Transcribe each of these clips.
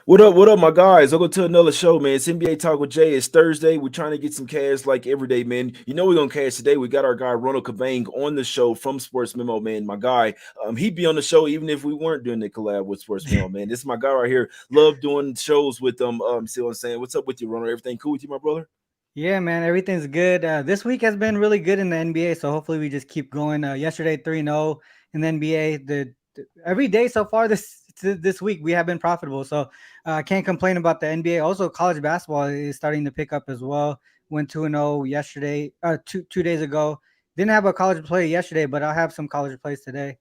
What up, my guys? Welcome to another show, man. It's NBA Talk with Jay. It's Thursday. We're trying to get some cash like every day, man. You know we're gonna cash today. We got our guy Ronald Cabang on the show from Sports Memo, man. My guy, he'd be on the show even if we weren't doing the collab with Sports Memo, man. This is my guy right here. Love doing shows with them. See what I'm saying? What's up with you, Ronald? Everything cool with you, my brother? Yeah, man, everything's good. This week has been really good in the NBA, so hopefully we just keep going. Yesterday 3-0 in the NBA. Every day so far this week we have been profitable, so I can't complain about the NBA. Also, college basketball is starting to pick up as well. Went 2-0 yesterday, two days ago. Didn't have a college play yesterday, but I'll have some college plays today.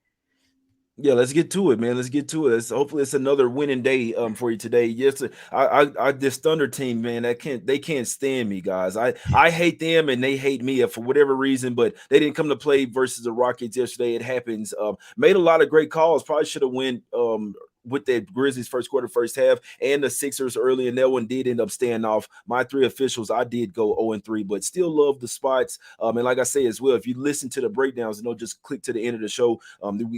Yeah, let's get to it, man. Let's get to it. Hopefully it's another winning day for you today. Yes, I this Thunder team, man, they can't stand me, guys. I hate them and they hate me for whatever reason, but they didn't come to play versus the Rockets yesterday. It happens. Made a lot of great calls. Probably should have went with the Grizzlies first quarter, first half, and the Sixers early, and that one did end up staying off. My three officials, I did go 0-3, but still love the spots. And like I say as well, if you listen to the breakdowns, just click to the end of the show.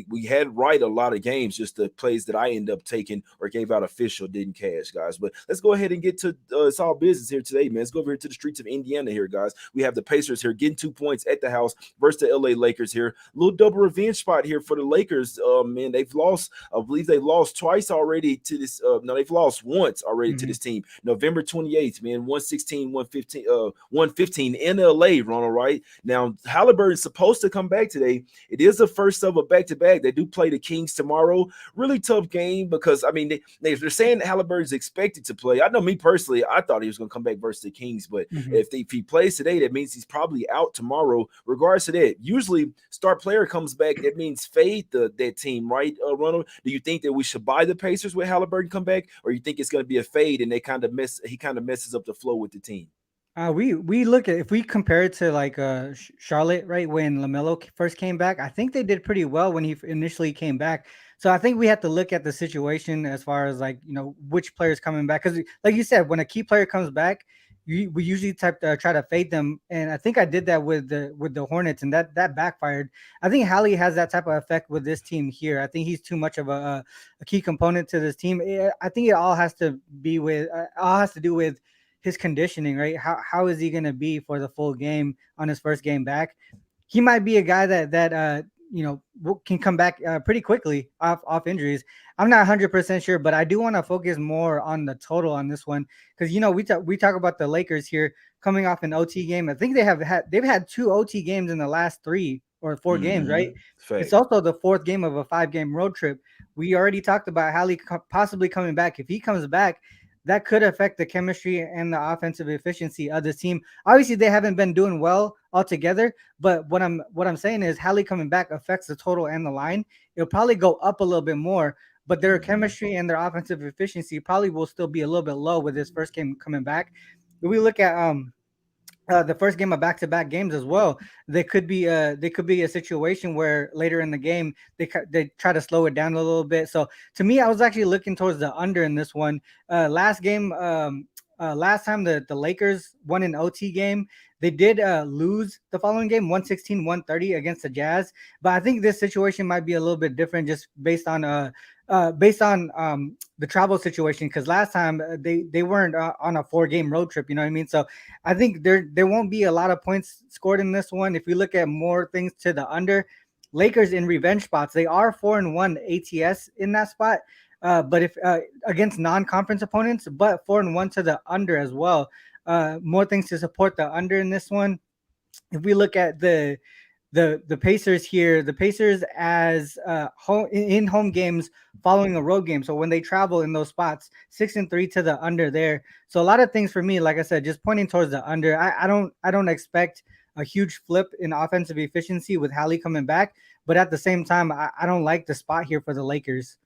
We had right a lot of games, just the plays that I end up taking or gave out official didn't cash, guys. But let's go ahead and get to it's all business here today, man. Let's go over here to the streets of Indiana here, guys. We have the Pacers here getting 2 points at the house versus the LA Lakers here. A little double revenge spot here for the Lakers. Man, they've lost, I believe they've lost twice already to this. No, they've lost once already to Mhm. this team. November 28th, man, 116, 115, 115 in LA, Ronald, right? Now, Halliburton's supposed to come back today. It is the first of a back-to-back. They do play the Kings tomorrow. Really tough game because, I mean, they're saying that Halliburton's expected to play. I know me personally, I thought he was going to come back versus the Kings, but Mhm. if he plays today, that means he's probably out tomorrow. Regardless of that, usually star player comes back, that means fade that team, right, Ronald? Do you think that we should buy the Pacers with Halliburton come back, or you think it's going to be a fade and he kind of messes up the flow with the team? We look at if we compare it to like Charlotte, right, when Lamelo first came back. I think they did pretty well when he initially came back. So I think we have to look at the situation as far as like which players coming back, because like you said, when a key player comes back, we usually try to fade them, and I think I did that with the Hornets, and that backfired. I think Hallie has that type of effect with this team here. I think he's too much of a key component to this team. I think it all has to be with all has to do with his conditioning, right? How is he going to be for the full game on his first game back? He might be a guy that can come back pretty quickly off injuries. I'm not 100% sure, but I do want to focus more on the total on this one because we talk about the Lakers here coming off an OT game. I think they've had two OT games in the last 3 or 4 games, right? It's Fact. also the fourth game of a 5 game road trip. We already talked about Hallie possibly coming back. If he comes back, that could affect the chemistry and the offensive efficiency of this team. Obviously, they haven't been doing well altogether, but what I'm saying is Hallie coming back affects the total and the line. It'll probably go up a little bit more, but their Mhm. chemistry and their offensive efficiency probably will still be a little bit low with this first game coming back. If we look at the first game of back-to-back games as well, they could be a situation where later in the game they try to slow it down a little bit. So to me, I was actually looking towards the under in this one. Last time the Lakers won an OT game, they did lose the following game 116-130 against the Jazz. But I think this situation might be a little bit different just based on the travel situation, because last time they weren't on a 4 game road trip. You know what I mean? So I think there won't be a lot of points scored in this one. If we look at more things to the under, Lakers in revenge spots, they are 4-1 ATS in that spot. But if against non-conference opponents, but 4-1 to the under as well. More things to support the under in this one. If we look at the Pacers here, the Pacers as in home games following a road game. So when they travel in those spots, 6-3 to the under there. So a lot of things for me, like I said, just pointing towards the under. I don't expect a huge flip in offensive efficiency with Hallie coming back, but at the same time, I don't like the spot here for the Lakers.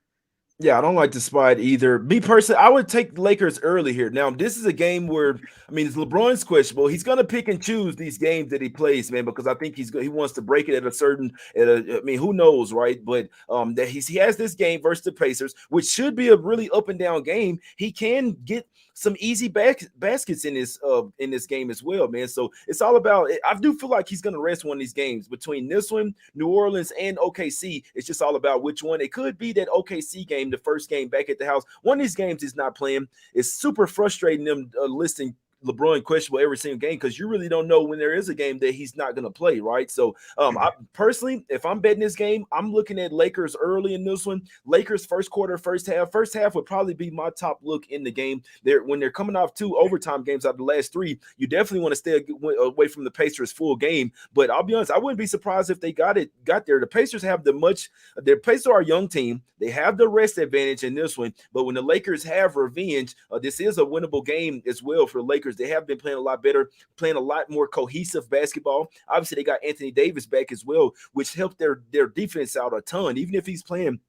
Yeah, I don't like the spot either. Me personally, I would take the Lakers early here. Now, this is a game where, I mean, it's LeBron's questionable. He's going to pick and choose these games that he plays, man, because I think he wants to break it I mean, who knows, right? But that he has this game versus the Pacers, which should be a really up and down game. He can get some easy baskets in this game as well, man. So it's all about. I do feel like he's going to rest one of these games between this one, New Orleans, and OKC. It's just all about which one. It could be that OKC game the first game back at the house. One of these games he's not playing. It's super frustrating them listing LeBron questionable every single game because you really don't know when there is a game that he's not going to play, right? So, I personally, if I'm betting this game, I'm looking at Lakers early in this one. Lakers first quarter, first half. First half would probably be my top look in the game. When they're coming off 2 overtime games out of the last 3, you definitely want to stay away from the Pacers full game. But I'll be honest, I wouldn't be surprised if they got there. The Pacers have their Pacers are a young team. They have the rest advantage in this one. But when the Lakers have revenge, this is a winnable game as well for the Lakers. They have been playing a lot better, playing a lot more cohesive basketball. Obviously, they got Anthony Davis back as well, which helped their defense out a ton, even if he's playing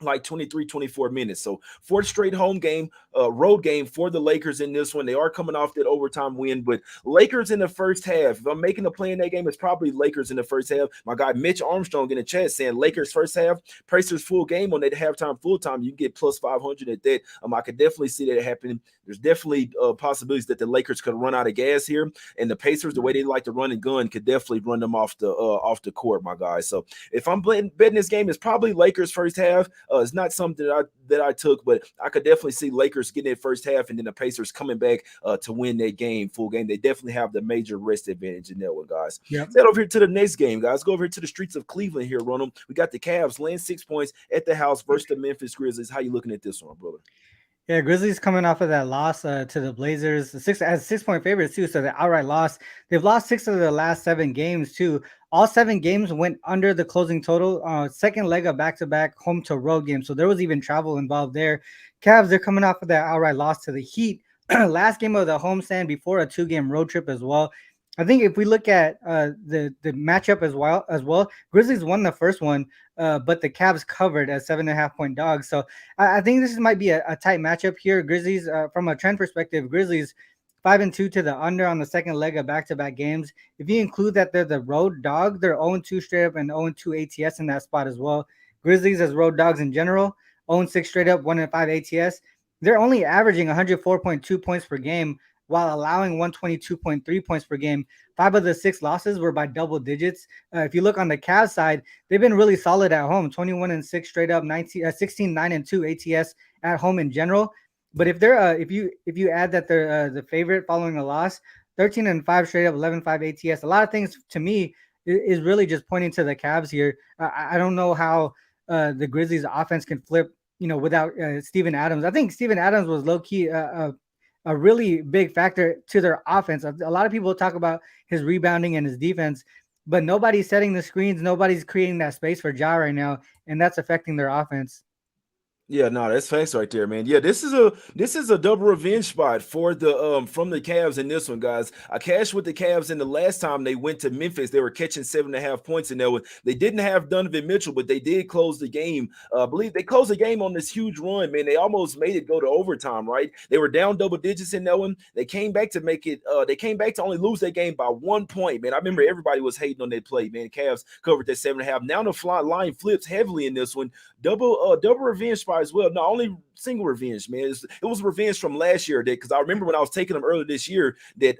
like 23, 24 minutes. So 4th straight home game, road game for the Lakers in this one. They are coming off that overtime win, but Lakers in the first half. If I'm making a play in that game, it's probably Lakers in the first half. My guy Mitch Armstrong in the chat saying Lakers first half, Pacers full game on that halftime, full time. You get plus 500 at that. I could definitely see that happening. There's definitely possibilities that the Lakers could run out of gas here, and the Pacers, the way they like to run and gun, could definitely run them off the court, my guys. So if I'm betting this game, it's probably Lakers first half. It's not something that I took, but I could definitely see Lakers getting it first half, and then the Pacers coming back to win that game, full game. They definitely have the major rest advantage in that one, guys. Yep. Let's head over here to the next game, guys. Go over here to the streets of Cleveland here, Ronald. We got the Cavs laying 6 points at the house versus the Memphis Grizzlies. How you looking at this one, brother? Yeah, Grizzlies coming off of that loss to the Blazers, 6-point favorites too. So the outright loss. They've lost 6 of the last 7 games too. All 7 games went under the closing total. Second leg of back-to-back home to road games. So there was even travel involved there. Cavs, they're coming off of that outright loss to the Heat. Last game of the homestand before a 2-game road trip as well. I think if we look at the matchup as well, Grizzlies won the first one, but the Cavs covered as 7.5-point dogs. So I think this might be a tight matchup here. Grizzlies, from a trend perspective, Grizzlies 5-2 to the under on the second leg of back-to-back games. If you include that they're the road dog, they're 0-2 straight up and 0-2 ATS in that spot as well. Grizzlies as road dogs in general, 0-6 straight up, 1-5 ATS. They're only averaging 104.2 points per game, while allowing 122.3 points per game. 5 of the 6 losses were by double digits. If you look on the Cavs side, they've been really solid at home, 21-6 straight up, 16-9-2 ATS at home in general. But if they're if you add that they're the favorite following a loss, 13-5 straight up, 11-5 ATS. A lot of things to me is really just pointing to the Cavs here. I don't know how the Grizzlies offense can flip, without Steven Adams. I think Steven Adams was low key a really big factor to their offense. A lot of people talk about his rebounding and his defense, but nobody's setting the screens. Nobody's creating that space for Ja right now, and that's affecting their offense. Yeah, no, that's facts right there, man. Yeah, this is a double revenge spot for the from the Cavs in this one, guys. I cashed with the Cavs in the last time they went to Memphis. They were catching 7.5 points in there. They didn't have Donovan Mitchell, but they did close the game. I believe they closed the game on this huge run, man. They almost made it go to overtime, right? They were down double digits in that one. They came back to make it. They came back to only lose that game by 1 point, man. I remember everybody was hating on that play, man. Cavs covered that 7.5. Now the line flips heavily in this one. Double revenge spot as well. Not only single revenge, man. It was revenge from last year, because I remember when I was taking them earlier this year that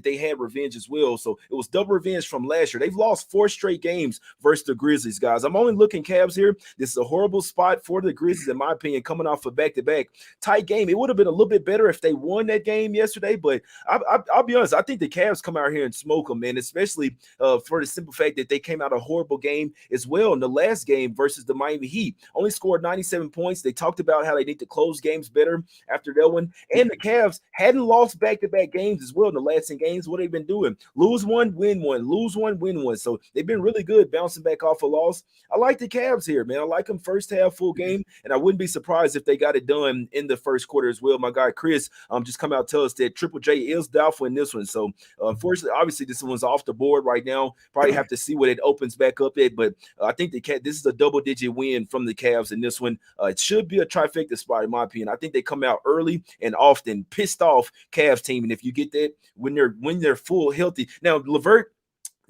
they had revenge as well. So it was double revenge from last year. They've lost 4 straight games versus the Grizzlies, guys. I'm only looking Cavs here. This is a horrible spot for the Grizzlies, in my opinion, coming off a back-to-back tight game. It would have been a little bit better if they won that game yesterday, but I'll be honest. I think the Cavs come out here and smoke them, man, especially for the simple fact that they came out a horrible game as well in the last game versus the Miami Heat. Only scored 97 points. They talked about how they need to close games better after that one. And the Cavs hadn't lost back-to-back games as well in the last 10 games. What they've been doing: lose one, win one, lose one, win one. So they've been really good bouncing back off a loss. I like the Cavs here, man. I like them first half full game, and I wouldn't be surprised if they got it done in the first quarter as well. My guy Chris just come out tell us that Triple J is doubtful in this one. So unfortunately, obviously this one's off the board right now. Probably have to see what it opens back up at, but I think this is a double-digit win from the Cavs in this one. It should be a trifecta spot, in my opinion. I think they come out early and often. Pissed off Cavs team, and if you get that when they're full healthy. Now LeVert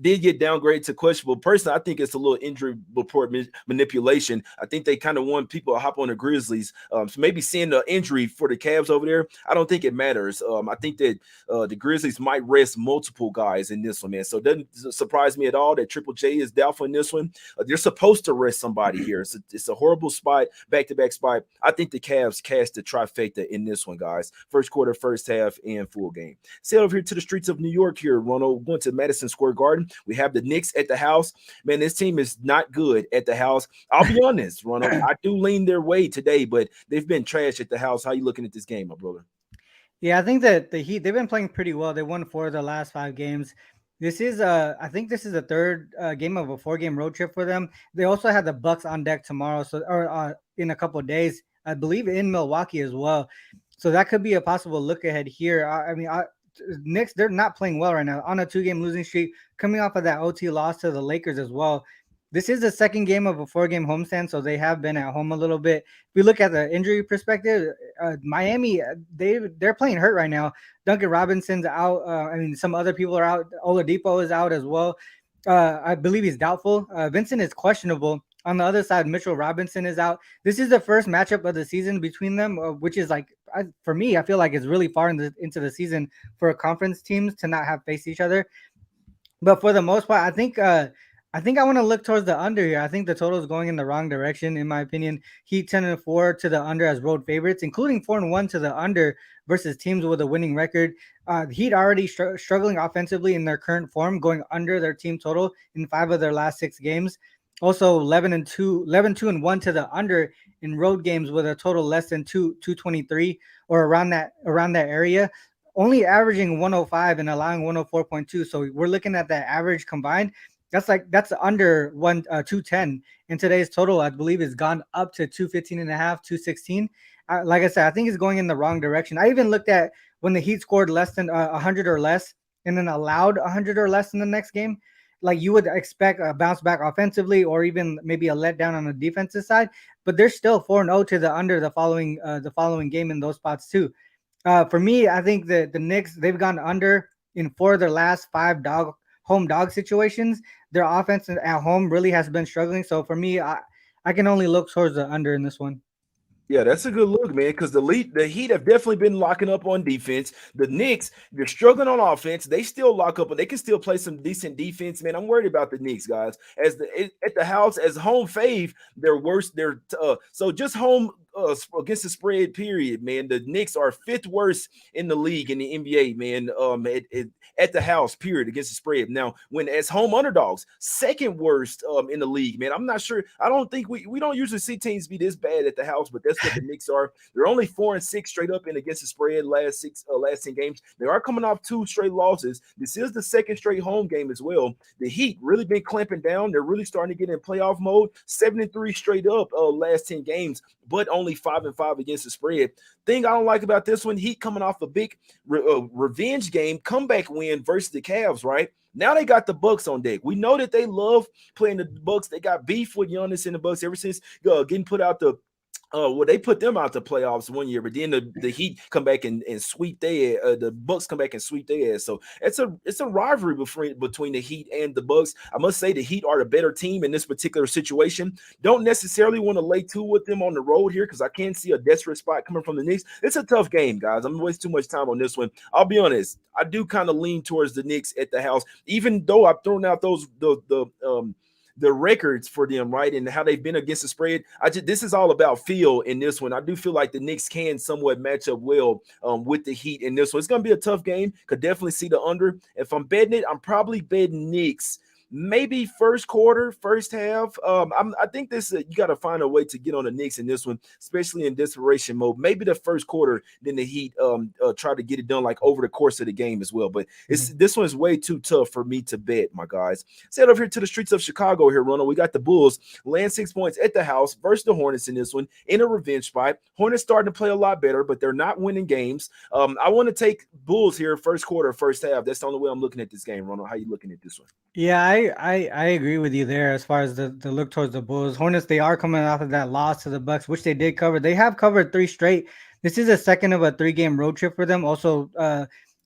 did get downgraded to questionable. Personally, I think it's a little injury report manipulation. I think they kind of want people to hop on the Grizzlies. So maybe seeing the injury for the Cavs over there, I don't think it matters. I think that the Grizzlies might rest multiple guys in this one, man. So it doesn't surprise me at all that Triple J is doubtful in this one. They're supposed to rest somebody here. It's a horrible spot, back-to-back spot. I think the Cavs cast the trifecta in this one, guys. First quarter, first half, and full game. Sail over here to the streets of New York here, Ronald. Going to Madison Square Garden. We have the Knicks at the house. Man, this team is not good at the house. I'll be honest, Ronald. I do lean their way today, but they've been trash at the house. How you looking at this game, my brother? Yeah, I think that the Heat, they've been playing pretty well. They won 4 of the last 5 games. I think this is the third game of a 4-game road trip for them. They also had the Bucks on deck tomorrow, in a couple of days, I believe in Milwaukee as well. So that could be a possible look ahead here. Knicks, they're not playing well right now on a 2-game losing streak, coming off of that OT loss to the Lakers as well. This is the second game of a 4-game homestand, so they have been at home a little bit. If we look at the injury perspective, Miami, they're playing hurt right now. Duncan Robinson's out. Some other people are out. Oladipo is out as well. I believe he's doubtful. Vincent is questionable. On the other side, Mitchell Robinson is out. This is the first matchup of the season between them, which is for me, I feel like it's really far into the season for conference teams to not have faced each other. But for the most part, I want to look towards the under here. I think the total is going in the wrong direction, in my opinion. Heat 10-4 to the under as road favorites, including 4-1 to the under versus teams with a winning record. Heat already struggling offensively in their current form, going under their team total in 5 of their last 6 games. Also 11-2-1 to the under in road games with a total less than 223 or around that area. Only averaging 105 and allowing 104.2. So we're looking at that average combined. That's under 210. In today's total, I believe, has gone up to 215.5, 216. Like I said, I think it's going in the wrong direction. I even looked at when the Heat scored less than 100 or less and then allowed 100 or less in the next game. Like you would expect a bounce back offensively or even maybe a letdown on the defensive side, but they're still 4-0 to the under the following game in those spots too. For me, I think that the Knicks, they've gone under in 4 of their last 5 home dog situations. Their offense at home really has been struggling. So for me, I can only look towards the under in this one. Yeah, that's a good look, man, because the Heat have definitely been locking up on defense. The Knicks, they're struggling on offense. They still lock up, but they can still play some decent defense, man. I'm worried about the Knicks, guys. At the house, as home fave, they're worse. So just home against the spread, period, man. The Knicks are 5th worst in the league in the NBA, man. At the house, period, against the spread. Now, when as home underdogs, 2nd worst in the league, man. I'm not sure. I don't think we don't usually see teams be this bad at the house, but that's what the Knicks are. They're only 4-6 straight up in against the spread last 10 games. They are coming off 2 straight losses. This is the 2nd straight home game as well. The Heat really been clamping down. They're really starting to get in playoff mode. 7-3 straight up last 10 games, but only 5-5 against the spread. Thing I don't like about this one, Heat coming off a big revenge game, comeback win versus the Cavs, right? Now they got the Bucks on deck. We know that they love playing the Bucks. They got beef with Giannis and the Bucks ever since getting put out they put them out the playoffs one year, but then the Heat come back and sweep their the Bucks come back and sweep their ass. So it's a rivalry between the Heat and the Bucks. I must say the Heat are the better team in this particular situation. Don't necessarily want to lay 2 with them on the road here because I can't see a desperate spot coming from the Knicks. It's a tough game, guys. I'm wasting too much time on this one. I'll be honest. I do kind of lean towards the Knicks at the house, even though I've thrown out the records for them, right, and how they've been against the spread. This is all about feel in this one. I do feel like the Knicks can somewhat match up well with the Heat in this one. It's going to be a tough game. Could definitely see the under. If I'm betting it, I'm probably betting Knicks. Maybe first quarter, first half. I think this you got to find a way to get on the Knicks in this one, especially in desperation mode. Maybe the first quarter, then the Heat try to get it done like over the course of the game as well. But this one is way too tough for me to bet, my guys. Set over here to the streets of Chicago here, Ronald. We got the Bulls land 6 points at the house versus the Hornets in this one in a revenge spot. Hornets starting to play a lot better, but they're not winning games. I want to take Bulls here first quarter, first half. That's the only way I'm looking at this game, Ronald. How you looking at this one? Yeah, I agree with you there as far as the look towards the Bulls. Hornets, they are coming off of that loss to the Bucks, which they did cover. They have covered 3 straight. This is a second of a 3-game road trip for them. Also,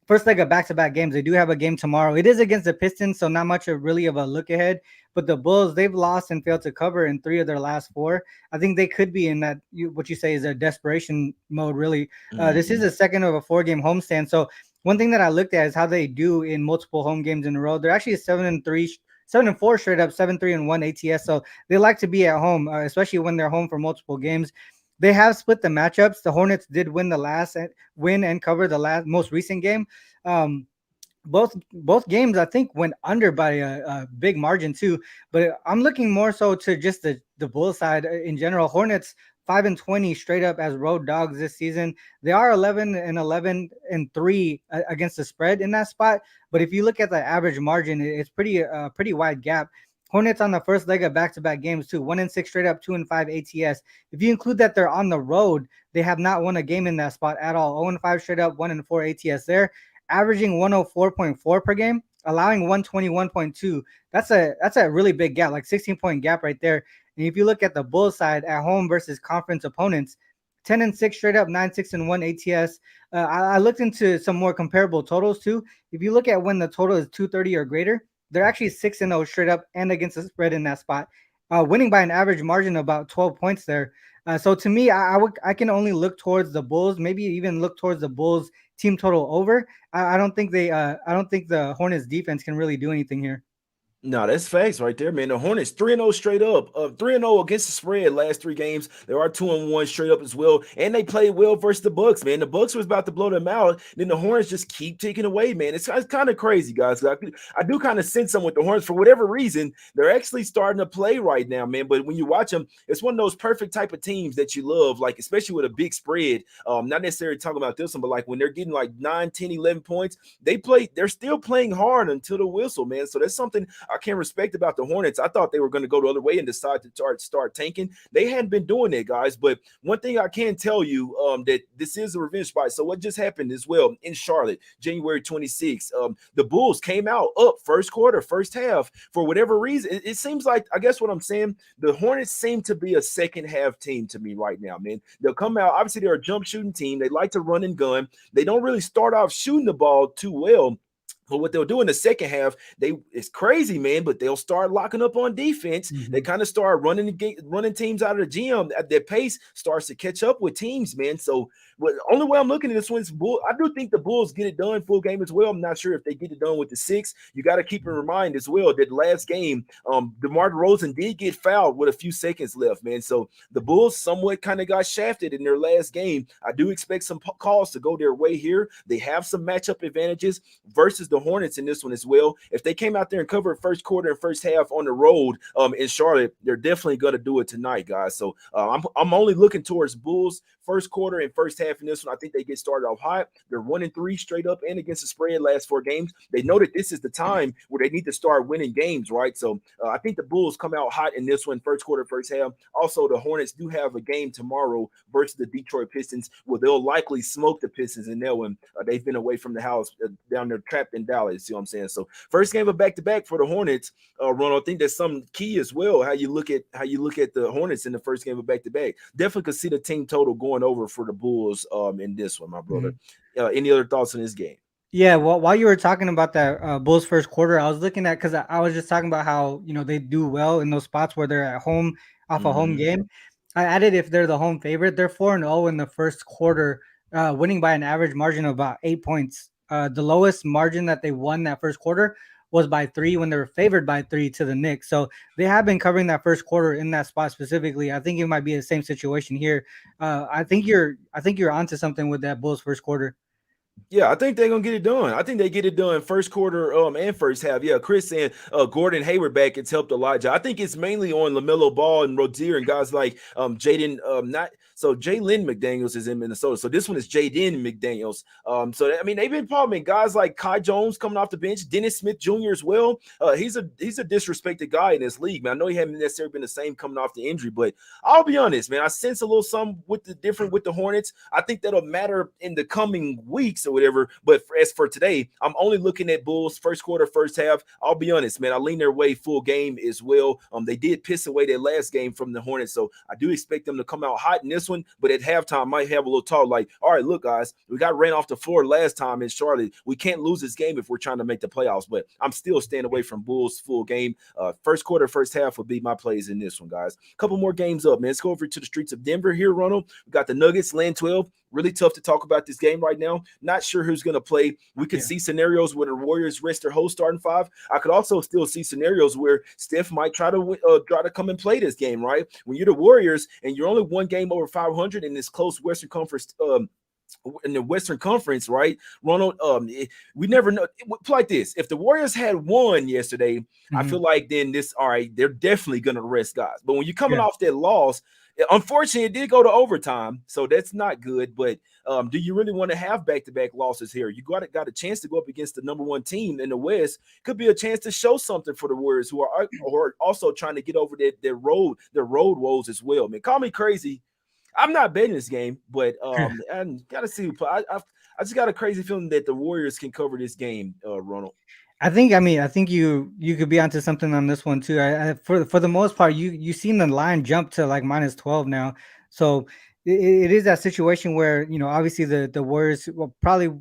first leg of back-to-back games. They do have a game tomorrow. It is against the Pistons, so not much of really of a look ahead. But the Bulls, they've lost and failed to cover in 3 of their last 4. I think they could be in that what you say is a desperation mode. Really, this is Mhm. the second of a 4-game homestand. So one thing that I looked at is how they do in multiple home games in a row. They're actually 7-3. 7-4 straight up, 7-3-1 ATS. So they like to be at home, especially when they're home for multiple games. They have split the matchups. The Hornets did win the last win and cover the last most recent game. Um, both games I think went under by a big margin too. But I'm looking more so to just the Bull side in general. Hornets 5-20 straight up as road dogs this season. They are 11-11-3 against the spread in that spot. But if you look at the average margin, it's pretty wide gap. Hornets on the first leg of back-to-back games too, 1-6 straight up, 2-5 ATS. If you include that they're on the road, they have not won a game in that spot at all. 0-5 straight up, 1-4 ATS there, averaging 104.4 per game, allowing 121.2. That's a really big gap, like 16-point gap right there. And if you look at the Bulls side at home versus conference opponents, 10-6 straight up, 9-6-1 ATS. I looked into some more comparable totals too. If you look at when the total is 230 or greater, they're actually 6-0 straight up and against the spread in that spot, winning by an average margin of about 12 points there. So to me, I can only look towards the Bulls, maybe even look towards the Bulls team total over. I don't think I don't think the Hornets defense can really do anything here. No, that's facts right there, man. The Hornets 3-0 straight up, 3-0 against the spread last 3 games. They are 2-1 straight up as well, and they played well versus the Bucks, man. The Bucks was about to blow them out, then the Hornets just keep taking away, man. It's kind of crazy, guys. I do kind of sense them with the Hornets for whatever reason. They're actually starting to play right now, man. But when you watch them, it's one of those perfect type of teams that you love, like especially with a big spread. Not necessarily talking about this one, but like when they're getting like 9, 10, 11 points, they're still playing hard until the whistle, man. So that's something I can't respect about the Hornets. I thought they were going to go the other way and decide to start tanking. They hadn't been doing that, guys. But one thing I can tell you, that this is a revenge spot. So what just happened as well in Charlotte, January 26th, the Bulls came out up first quarter, first half for whatever reason. It seems like, I guess what I'm saying, the Hornets seem to be a second half team to me right now, man. They'll come out. Obviously, they're a jump shooting team. They like to run and gun. They don't really start off shooting the ball too well. But what they'll do in the second half, it's crazy, man. But they'll start locking up on defense. They Mhm. kind of start running teams out of the gym. Their pace starts to catch up with teams, man. So, the only way I'm looking at this one is I do think the Bulls get it done full game as well. I'm not sure if they get it done with the 6. You got to keep in mind as well that last game, DeMar DeRozan did get fouled with a few seconds left, man. So the Bulls somewhat kind of got shafted in their last game. I do expect some calls to go their way here. They have some matchup advantages versus the Hornets in this one as well. If they came out there and covered first quarter and first half on the road in Charlotte, they're definitely going to do it tonight, guys. So I'm only looking towards Bulls first quarter and first half in this one. I think they get started off hot. They're 1-3 straight up and against the spread last 4 games. They know that this is the time where they need to start winning games, right? So I think the Bulls come out hot in this one, first quarter, first half. Also, the Hornets do have a game tomorrow versus the Detroit Pistons, where they'll likely smoke the Pistons in that one. They've been away from the house, down there trapped in Dallas. See what I'm saying? So first game of back-to-back for the Hornets. Ronald, I think that's some key as well. How you look at the Hornets in the first game of back-to-back. Definitely could see the team total going over for the Bulls in this one, my brother. Mhm. Any other thoughts on this game? Yeah, well, while you were talking about that Bulls first quarter, I was looking at because I was just talking about how they do well in those spots where they're at home off a home Mm-hmm. game. I added if they're the home favorite, they're 4-0 in the first quarter, winning by an average margin of about 8 points. The lowest margin that they won that first quarter was by 3 when they were favored by 3 to the Knicks. So they have been covering that first quarter in that spot specifically. I think it might be the same situation here. I think you're onto something with that Bulls first quarter. Yeah, I think they're gonna get it done. I think they get it done first quarter and first half. Yeah, Chris saying Gordon Hayward back, it's helped Elijah. I think it's mainly on LaMelo Ball and Rozier and guys like Jaden not so Jalen McDaniels is in Minnesota. So this one is Jaden McDaniels. So I mean they've been probleming guys like Kai Jones coming off the bench, Dennis Smith Jr. as well. He's a disrespected guy in this league, man. I know he hasn't necessarily been the same coming off the injury, but I'll be honest, man. I sense a little something with the Hornets. I think that'll matter in the coming weeks or whatever. But as for today, I'm only looking at Bulls first quarter, first half. I'll be honest, man. I lean their way full game as well. They did piss away their last game from the Hornets, so I do expect them to come out hot in this this one, but at halftime might have a little talk like, all right, look, guys, we got ran off the floor last time in Charlotte. We can't lose this game if we're trying to make the playoffs. But I'm still staying away from Bulls full game. First quarter, first half would be my plays in this one, guys. A couple more games up, man. Let's go over to the streets of Denver here, Ronald. We got the Nuggets, land 12. Really tough to talk about this game right now. Not sure who's going to play. We could see scenarios where the Warriors rest their whole starting five. I could also still see scenarios where Steph might try to come and play this game, right? When you're the Warriors and you're only one game over 500 in this close Western Conference in the Western Conference, right, Ronald? We never know. Like this, if the Warriors had won yesterday, I feel like then all right, they're definitely gonna rest guys. But when you're coming off that loss, unfortunately, it did go to overtime, so that's not good. But do you really want to have back-to-back losses here? You got a chance to go up against the number one team in the West. Could be a chance to show something for the Warriors, who are also trying to get over their road woes as well. Man, call me crazy. I'm not betting this game, but I gotta see. I just got a crazy feeling that the Warriors can cover this game, Ronald. I think you could be onto something on this one too. For the most part, you seen the line jump to like -12 now, so it is that situation where obviously the Warriors will probably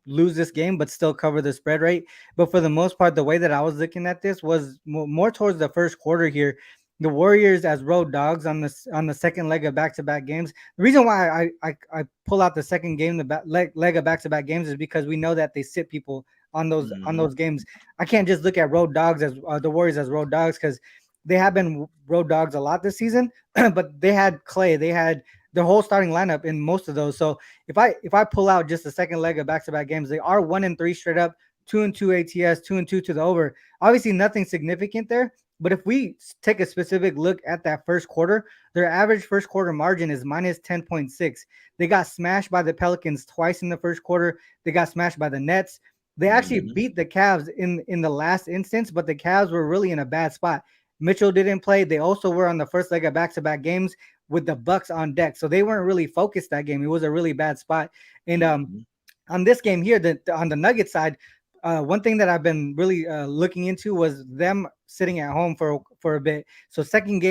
lose this game but still cover the spread rate. But for the most part, the way that I was looking at this was more towards the first quarter here. The Warriors as road dogs on the second leg of back-to-back games. The reason why I pull out the second game, leg of back-to-back games, is because we know that they sit people on those games. I can't just look at road dogs as the Warriors as road dogs, because they have been road dogs a lot this season. But they had Clay, they had the whole starting lineup in most of those. So if I pull out just the second leg of back-to-back games, they are 1-3 straight up, 2-2 ATS, 2-2 to the over. Obviously, nothing significant there. But if we take a specific look at that first quarter, their average first quarter margin is -10.6. They got smashed by the Pelicans twice in the first quarter. They got smashed by the Nets. They actually beat the Cavs in the last instance, but the Cavs were really in a bad spot. Mitchell didn't play. They also were on the first leg of back-to-back games with the Bucks on deck, so they weren't really focused that game. It was a really bad spot. And on this game here, on the Nuggets side, one thing that I've been really looking into was them sitting at home for a bit. So second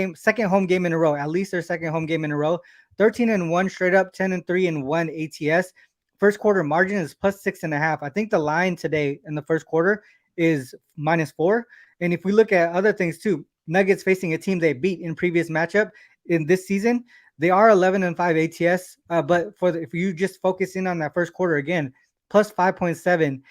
home game in a row, at least their second home game in a row. 13-1 straight up, 10-3 and 1 ATS. First quarter margin is +6.5. I think the line today in the first quarter is -4. And if we look at other things too, Nuggets facing a team they beat in previous matchup in this season, they are 11-5 ATS. But if you just focus in on that first quarter again, +5.7.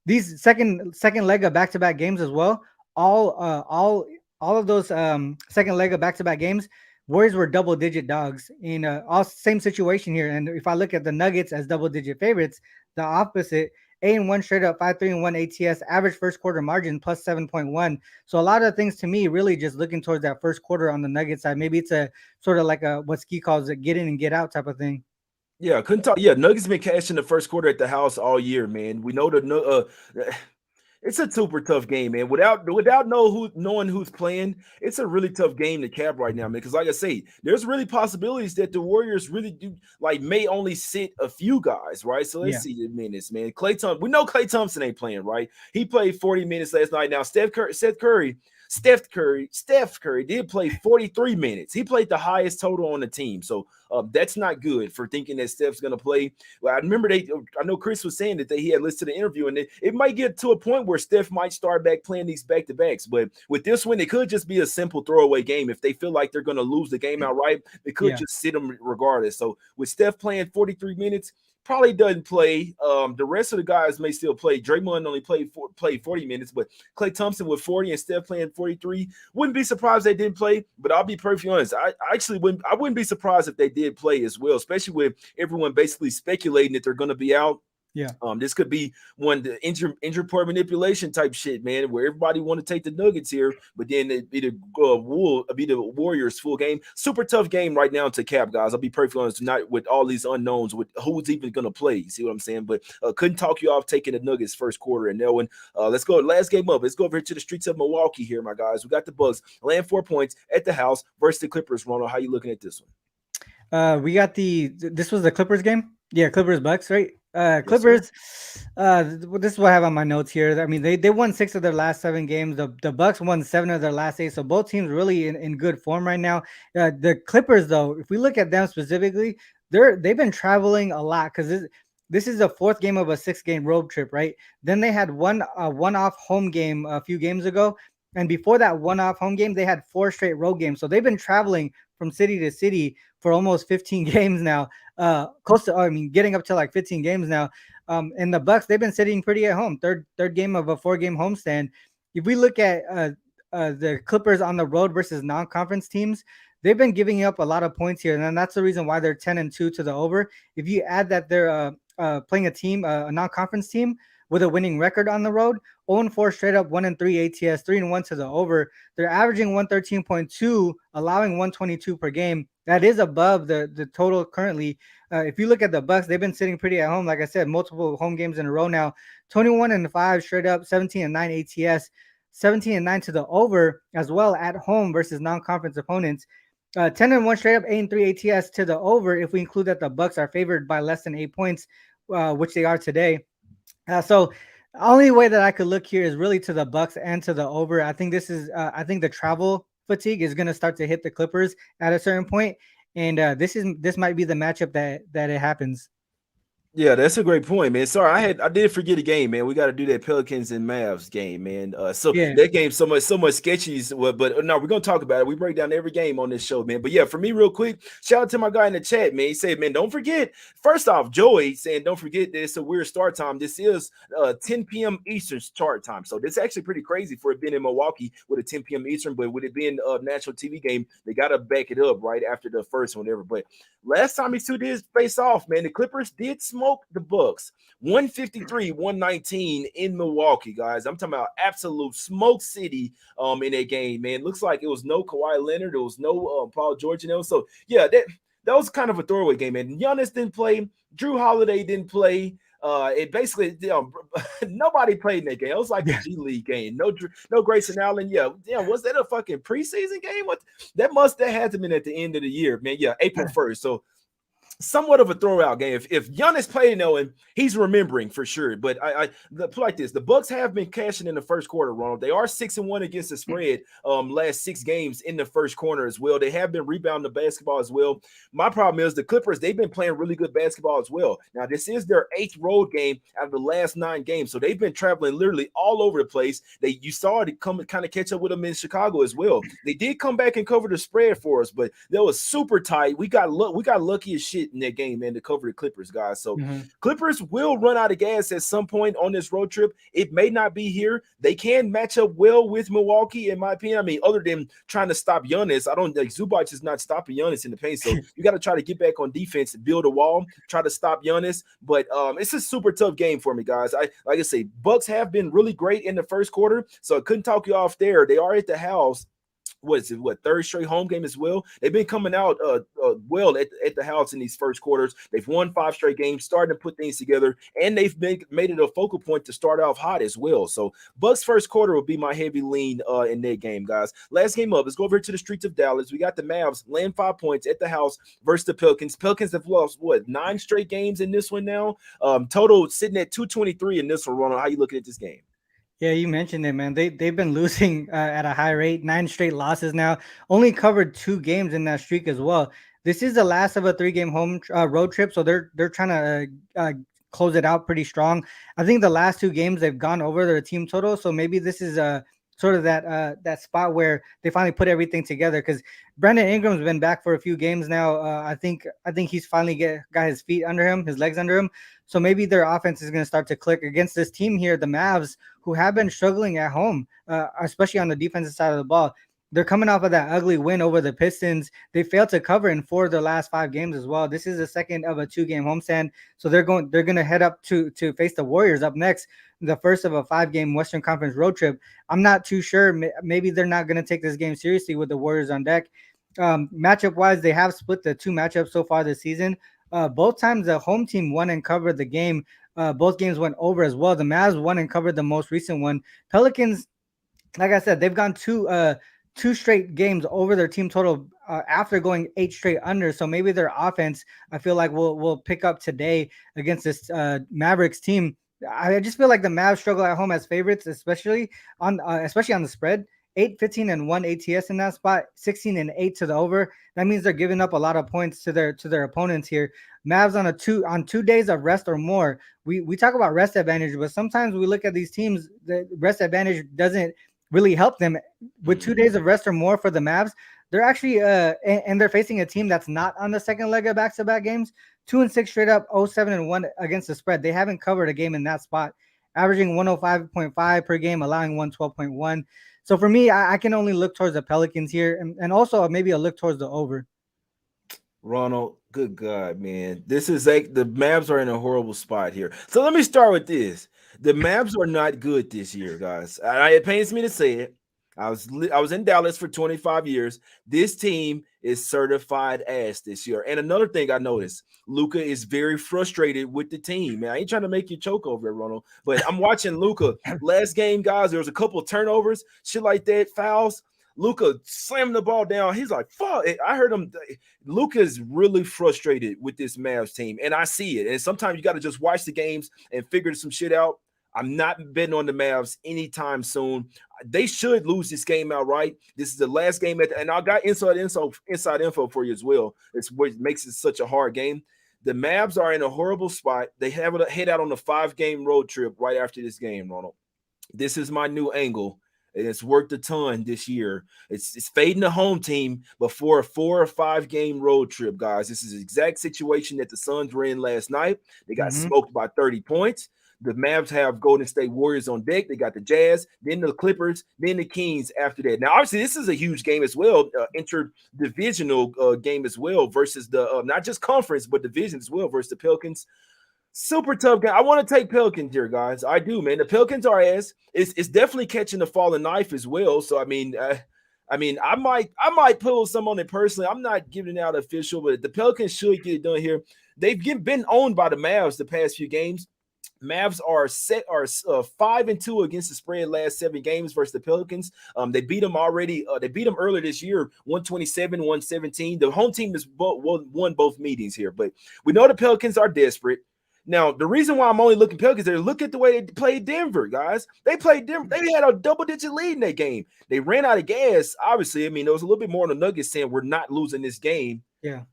These second leg of back-to-back games as well. All of those second leg of back-to-back games, Warriors were double-digit dogs in all same situation here. And if I look at the Nuggets as double-digit favorites, the opposite, 8-1 straight up, 5-3-1 ATS, average first quarter margin +7.1. So a lot of things to me really just looking towards that first quarter on the Nuggets side. Maybe it's a sort of like what Ski calls it, get in and get out type of thing. Yeah, couldn't talk. Yeah, Nuggets been cashing the first quarter at the house all year, man. We know it's a super tough game, man. Without knowing who's playing, it's a really tough game to cap right now, man. Because like I say, there's really possibilities that the Warriors really do may only sit a few guys, right? So let's see the minutes, man. We know Klay Thompson ain't playing, right? He played 40 minutes last night. Now Steph Curry did play 43 minutes. He played the highest total on the team. So that's not good for thinking that Steph's going to play. Well, I remember I know Chris was saying that he had listened to the interview, and it might get to a point where Steph might start back playing these back-to-backs. But with this one, it could just be a simple throwaway game. If they feel like they're going to lose the game outright, they could just sit them regardless. So with Steph playing 43 minutes, probably doesn't play. The rest of the guys may still play. Draymond only played 40 minutes, but Klay Thompson with 40 and Steph playing 43. Wouldn't be surprised they didn't play, but I'll be perfectly honest. I wouldn't be surprised if they did play as well, especially with everyone basically speculating that they're going to be out. Yeah. This could be the injury report manipulation type shit, man, where everybody want to take the Nuggets here, but then it'd be the Warriors full game. Super tough game right now to cap, guys. I'll be perfectly honest, not with all these unknowns, with who's even going to play. You see what I'm saying? But couldn't talk you off taking the Nuggets first quarter and knowing. Let's go. Last game up. Let's go over here to the streets of Milwaukee here, my guys. We got the Bucks laying 4 points at the house versus the Clippers. Ronald, how you looking at this one? We got this was the Clippers game. Yeah, Clippers Bucks, right? Yes, sir. Clippers. This is what I have on my notes here. I mean, they won 6 of their last 7 games. The Bucks won 7 of their last 8. So both teams really in good form right now. The Clippers, though, if we look at them specifically, they've been traveling a lot because this is the fourth game of a 6 game road trip, right? Then they had one off home game a few games ago, and before that one-off home game, they had 4 straight road games. So they've been traveling from city to city for almost 15 games now. Close to, I mean, getting up to like 15 games now. And the Bucks, they've been sitting pretty at home. Third game of a 4 game homestand. If we look at the Clippers on the road versus non-conference teams, they've been giving up a lot of points here, and then that's the reason why they're 10-2 to the over. If you add that they're playing a team, a non-conference team with a winning record on the road, 0-4 straight up, 1-3 ATS, 3-1 to the over. They're averaging 113.2, allowing 122 per game. That is above the total currently. If you look at the Bucks, they've been sitting pretty at home. Like I said, multiple home games in a row now. 21-5 straight up, 17-9 ATS, 17-9 to the over as well at home versus non-conference opponents. 10-1 straight up, 8-3 ATS to the over. If we include that the Bucks are favored by less than 8 points, which they are today. So only way that I could look here is really to the Bucks and to the over. I think I think the travel fatigue is going to start to hit the Clippers at a certain point, and this might be the matchup that it happens. Yeah, that's a great point, man. Sorry, I did forget a game, man. We got to do that Pelicans and Mavs game, man. So Yeah. that game so much sketchy, but no, we're gonna talk about it. We break down every game on this show, man. But yeah, for me, real quick, shout out to my guy in the chat, man. He said, man, don't forget. First off, Joey saying, don't forget that it's a weird start time. This is 10 p.m. Eastern start time, so this is actually pretty crazy for it being in Milwaukee with a 10 p.m. Eastern. But with it being a national TV game, they gotta back it up right after the first one, ever. But last time these two did face off, man, the Clippers did smoke the Bucks. 153-119 in Milwaukee, guys. I'm talking about absolute smoke city in that game, man. Looks like it was no Kawhi Leonard, there was no Paul George, so yeah, that was kind of a throwaway game, man. Giannis didn't play, Drew Holiday didn't play. It basically, nobody played in that game. It was like the G League game. No Grayson Allen. Yeah, was that a fucking preseason game? What that had to have been at the end of the year, man. Yeah, April 1st. So somewhat of a throwout game. If Giannis played, knowing he's remembering for sure. But like this, the Bucks have been cashing in the first quarter, Ronald. They are 6-1 against the spread last 6 games in the first quarter as well. They have been rebounding the basketball as well. My problem is the Clippers, they've been playing really good basketball as well. Now, this is their 8th road game out of the last 9 games. So they've been traveling literally all over the place. You saw it come kind of catch up with them in Chicago as well. They did come back and cover the spread for us, but that was super tight. We got lucky as shit in that game, man, to cover the Clippers, guys. So Clippers will run out of gas at some point on this road trip. It may not be here. They can match up well with Milwaukee, in my opinion. I mean, other than trying to stop Giannis, I don't like Zubac is not stopping Giannis in the paint. So you got to try to get back on defense, build a wall, try to stop Giannis. But it's a super tough game for me, guys. Like I say, Bucks have been really great in the first quarter, so I couldn't talk you off there. They are at the house. Third straight home game as well. They've been coming out well at the house in these first quarters. They've won 5 straight games, starting to put things together, and they've made it a focal point to start off hot as well. So Bucks first quarter will be my heavy lean in that game, guys. Last game up, let's go over to the streets of Dallas. We got the Mavs laying 5 points at the house versus the Pelicans. Pelicans have lost 9 straight games in this one now. Total sitting at 223 in this one. Ronald, how you looking at this game? Yeah, you mentioned it, man. They've been losing at a high rate, 9 straight losses now. Only covered 2 games in that streak as well. This is the last of a 3 game home road trip, so they're trying to close it out pretty strong. I think the last 2 games they've gone over their team total, so maybe this is sort of that spot where they finally put everything together. Because Brandon Ingram's been back for a few games now. I think he's finally got his feet under him, his legs under him. So maybe their offense is going to start to click against this team here, the Mavs, who have been struggling at home, especially on the defensive side of the ball. They're coming off of that ugly win over the Pistons. They failed to cover in 4 of their last 5 games as well. This is the second of a 2-game homestand. So they're going to head up to face the Warriors up next, the first of a 5-game Western Conference road trip. I'm not too sure. Maybe they're not going to take this game seriously with the Warriors on deck. Matchup wise, they have split the 2 matchups so far this season. Both times the home team won and covered the game. Both games went over as well. The Mavs won and covered the most recent one. Pelicans, like I said, they've gone 2 straight games over their team total after going 8 straight under. So maybe their offense, I feel like will pick up today against this Mavericks team. I just feel like the Mavs struggle at home as favorites, especially on the spread. 8, 15, and 1 ATS in that spot, 16 and 8 to the over. That means they're giving up a lot of points to their opponents here. Mavs on 2 days of rest or more. We talk about rest advantage, but sometimes we look at these teams, the rest advantage doesn't really help them. With 2 days of rest or more for the Mavs, they're actually and they're facing a team that's not on the second leg of back-to-back games. 2-6 straight up, 0-7-1 against the spread. They haven't covered a game in that spot, averaging 105.5 per game, allowing 112.1. So for me, I can only look towards the Pelicans here, and also maybe a look towards the over. Ronald, good God, man. This is like the Mavs are in a horrible spot here. So let me start with this. The Mavs are not good this year, guys. It pains me to say it. I was in Dallas for 25 years. This team is certified ass this year. And another thing I noticed, Luka is very frustrated with the team. Man, I ain't trying to make you choke over it, Ronald, but I'm watching Luka. Last game, guys, there was a couple of turnovers, shit like that, fouls. Luka slammed the ball down. He's like, fuck. I heard him. Luka's really frustrated with this Mavs team, and I see it. And sometimes you got to just watch the games and figure some shit out. I'm not betting on the Mavs anytime soon. They should lose this game outright. This is the last game, and I got inside info for you as well. It's what makes it such a hard game. The Mavs are in a horrible spot. They have to head out on a 5-game road trip right after this game, Ronald. This is my new angle. And it's worked a ton this year. It's fading the home team before a 4 or 5 game road trip, guys. This is the exact situation that the Suns were in last night. They got smoked by 30 points. The Mavs have Golden State Warriors on deck. They got the Jazz, then the Clippers, then the Kings after that. Now, obviously, this is a huge game as well, interdivisional game as well versus the not just conference, but division as well versus the Pelicans. Super tough game. I want to take Pelicans here, guys. I do, man. The Pelicans are ass. It's definitely catching the falling knife as well. So I might pull some on it personally. I'm not giving it out official, but the Pelicans should get it done here. They've been owned by the Mavs the past few games. Mavs are 5-2 against the spread last 7 games versus the Pelicans. They beat them already. They beat them earlier this year, 127-117. The home team has won both meetings here, but we know the Pelicans are desperate. Now, the reason why I'm only looking Pelicans, look at the way they played Denver, guys. They played Denver. They had a double-digit lead in that game. They ran out of gas, obviously. I mean, there was a little bit more on the Nuggets saying we're not losing this game. Yeah.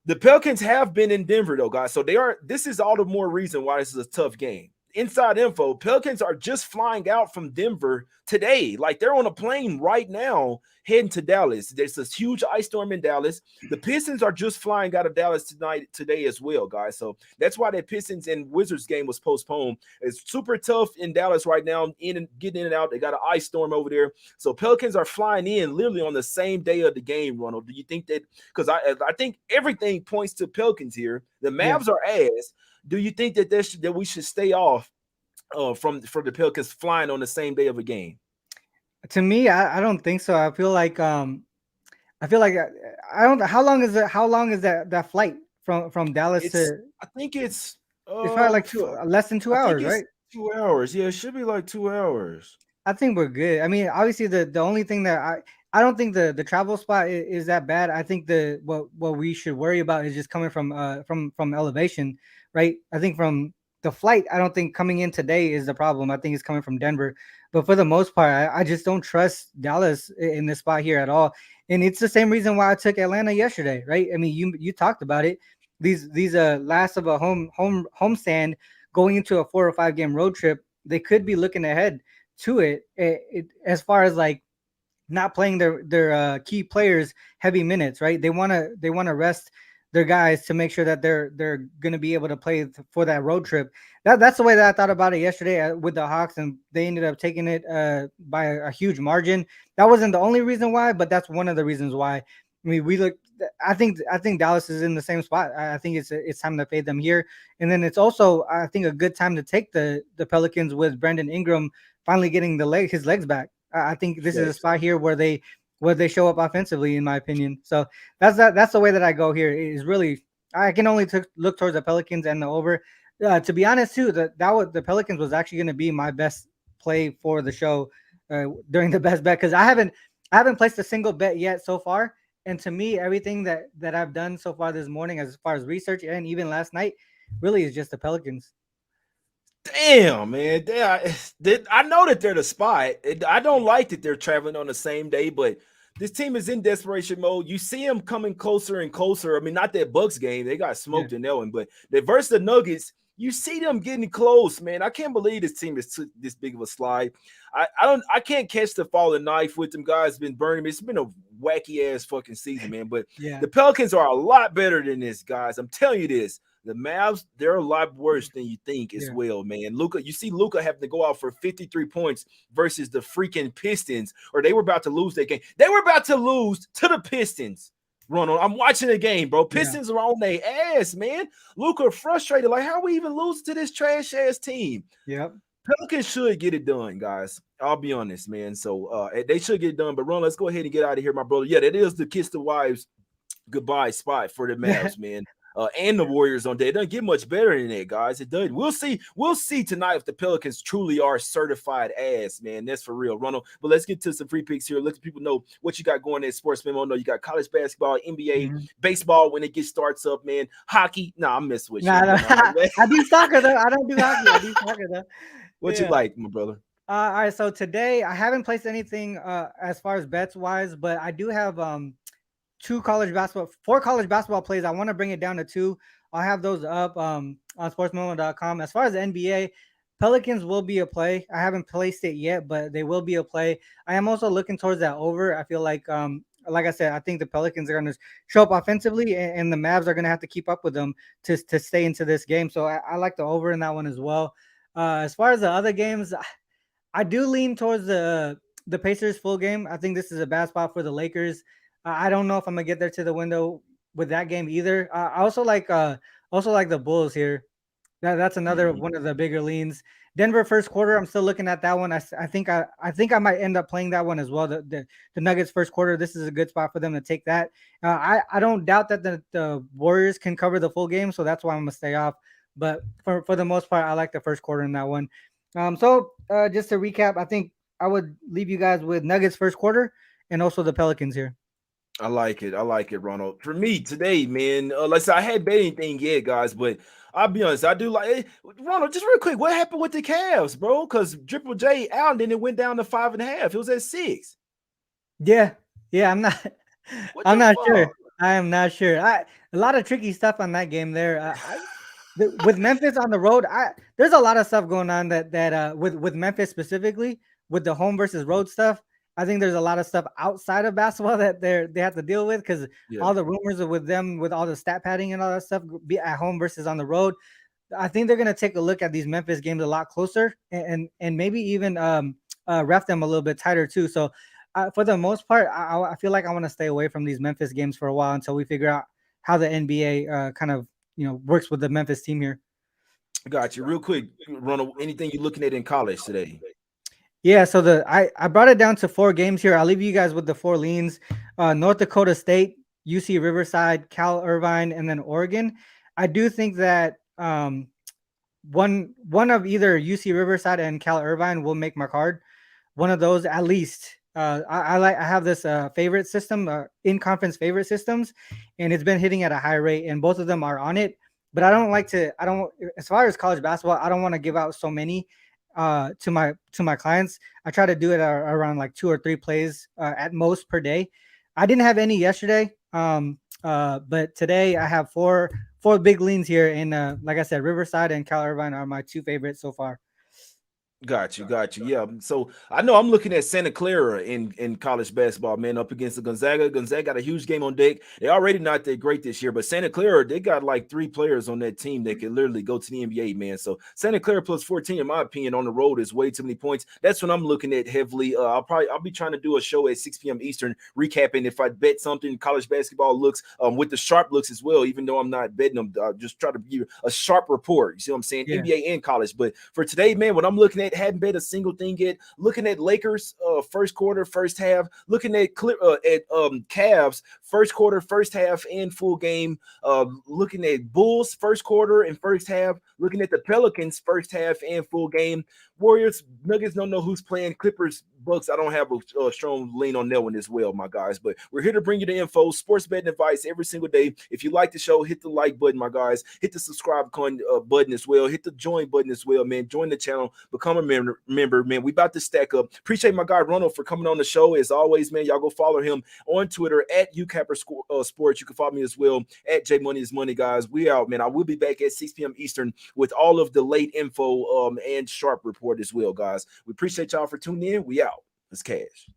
The Pelicans have been in Denver, though, guys. So this is all the more reason why this is a tough game. Inside info, Pelicans are just flying out from Denver today. Like, they're on a plane right now heading to Dallas. There's this huge ice storm in Dallas. The Pistons are just flying out of Dallas today as well, guys. So that's why that Pistons and Wizards game was postponed. It's super tough in Dallas right now, getting in and out. They got an ice storm over there. So Pelicans are flying in literally on the same day of the game, Ronald. Do you think that – because I think everything points to Pelicans here. The Mavs are ass. Do you think that we should stay off from the Pelicans flying on the same day of a game? To me, I don't think so. I feel like I don't. How long is it? How long is that flight from Dallas to? I think it's probably like less than 2 hours, right? 2 hours. Yeah, it should be like 2 hours. I think we're good. I mean, obviously the only thing that I don't think the travel spot is that bad. I think what we should worry about is just coming from elevation, right? I think from the flight, I don't think coming in today is the problem. I think it's coming from Denver. But for the most part, I just don't trust Dallas in this spot here at all. And it's the same reason why I took Atlanta yesterday, right? I mean, you talked about it. These last of a homestand going into a 4 or 5 game road trip, they could be looking ahead to it as far as like not playing their key players heavy minutes, right? They want to rest their guys to make sure that they're going to be able to play for that road trip. That's the way that I thought about it yesterday with the Hawks, and they ended up taking it by a huge margin. That wasn't the only reason why, but that's one of the reasons why. I mean, I think Dallas is in the same spot. I think it's time to fade them here, and then it's also I think a good time to take the Pelicans with Brandon Ingram finally getting his legs back. I think this is a spot here where they show up offensively, in my opinion. So that's the way that I go here. It is really I can only look towards the Pelicans and the over. To be honest, too, the Pelicans was actually going to be my best play for the show during the best bet because I haven't placed a single bet yet so far, And to me, everything that I've done so far this morning, as far as research and even last night, really is just the Pelicans. Damn, man. I know that they're the spot. I don't like that they're traveling on the same day, but this team is in desperation mode. You see them coming closer and closer. I mean, not that Bucks game, they got Yeah, smoked in that one, but they versus the Nuggets, you see them getting close, man. I can't believe this team is took this big of a slide. I can't catch the falling knife with them guys. Been burning me. It's been a wacky ass fucking season, man. But yeah, the Pelicans are a lot better than this, guys. I'm telling you this. The Mavs, they're a lot worse than you think as yeah, well, man. Luka, you see Luka having to go out for 53 points versus the freaking Pistons, or they were about to lose that game. They were about to lose to the Pistons. Ronald, I'm watching the game, bro. yeah. Pistons are on their ass, man. Luka frustrated. Like, how we even lose to this trash ass team? Yep. Pelicans should get it done, guys. I'll be honest, man. So they should get it done. But Ron, let's go ahead and get out of here, my brother. Yeah, that is the kiss the wives goodbye spot for the Mavs, man. And the Warriors on day. It doesn't get much better than that, guys. It does. We'll see. We'll see tonight if the Pelicans truly are certified ass, man. That's for real, Ronald. But let's get to some free picks here. Let people know what you got going at Sports Memo. No, you got college basketball, NBA, Mhm. baseball when it gets starts up, man. Hockey. Nah, I'm messing with you. Nah, You know, I do soccer though. I don't do hockey. I do soccer though. what you Yeah. like, my brother? All right. So today I haven't placed anything as far as bets wise, but I do have four college basketball plays. I want to bring it down to two. I'll have those up on sportsmomo.com. As far as the NBA, Pelicans will be a play. I haven't placed it yet, but they will be a play. I am also looking towards that over. I feel like I said, I think the Pelicans are going to show up offensively, and the Mavs are going to have to keep up with them to stay into this game. So I like the over in that one as well. As far as the other games, I do lean towards the Pacers full game. I think this is a bad spot for the Lakers. I don't know if I'm gonna get there to the window with that game either. I also like the Bulls here. That's another Mhm. one of the bigger leans. Denver first quarter. I'm still looking at that one. I think I might end up playing that one as well. The Nuggets first quarter. This is a good spot for them to take that. I don't doubt that the Warriors can cover the full game, so that's why I'm gonna stay off. But for the most part, I like the first quarter in that one. Just to recap, I think I would leave you guys with Nuggets first quarter and also the Pelicans here. I like it. I like it, Ronald. For me today, man, like I said, I hadn't bet anything yet, guys, but I'll be honest, I do like Ronald. Just real quick, what happened with the Cavs, bro? Because Triple J out, and then it went down to 5.5. It was at 6. Yeah, yeah, I'm not, What I'm the not sure. fuck? I am not sure. A lot of tricky stuff on that game there. With Memphis on the road, there's a lot of stuff going on that with Memphis specifically with the home versus road stuff. I think there's a lot of stuff outside of basketball that they have to deal with because Yeah, all the rumors are with them with all the stat padding and all that stuff be at home versus on the road. I think they're gonna take a look at these Memphis games a lot closer and maybe even ref them a little bit tighter too. So for the most part, I feel like I want to stay away from these Memphis games for a while until we figure out how the NBA kind of works with the Memphis team here. got you. Real quick, Ronald. Anything you looking at in college today? Yeah, so I brought it down to four games here. I'll leave you guys with the four leans: North Dakota State, UC Riverside, Cal Irvine, and then Oregon. I do think that one of either UC Riverside and Cal Irvine will make my card. One of those at least. I have this favorite system, in conference favorite systems, and it's been hitting at a high rate, and both of them are on it. But I don't like to. I don't as far as college basketball. I don't want to give out so many to my clients. I try to do it around like 2 or 3 plays at most per day. I didn't have any yesterday, but today I have four big leans here, and like I said, Riverside and Cal Irvine are my two favorites so far. Got you, got you. Yeah. So I know I'm looking at Santa Clara in college basketball, man, up against the Gonzaga. Gonzaga got a huge game on deck. They already not that great this year, but Santa Clara, they got like 3 players on that team that can literally go to the NBA, man. So Santa Clara plus 14, in my opinion, on the road is way too many points. That's what I'm looking at heavily. I'll be trying to do a show at 6 p.m. Eastern, recapping if I bet something college basketball looks with the sharp looks as well, even though I'm not betting them. Just try to give you a sharp report. You see what I'm saying? Yeah. NBA and college. But for today, man, what I'm looking at hadn't bet a single thing yet, looking at Lakers first quarter, first half, looking at Cavs first quarter, first half, and full game, looking at Bulls first quarter and first half, looking at the Pelicans first half and full game. Warriors, Nuggets, don't know who's playing. Clippers, Bucks, I don't have a strong lean on that one as well, my guys. But we're here to bring you the info, sports betting advice every single day. If you like the show, hit the like button, my guys. Hit the subscribe button as well. Hit the join button as well, man. Join the channel. Become a member, man. We about to stack up. Appreciate my guy Ronald for coming on the show. As always, man, y'all go follow him on Twitter at UCapper Sports. You can follow me as well at J Money is Money, guys. We out, man. I will be back at 6 p.m. Eastern with all of the late info and sharp report as well, guys. We appreciate y'all for tuning in. We out. Let's cash.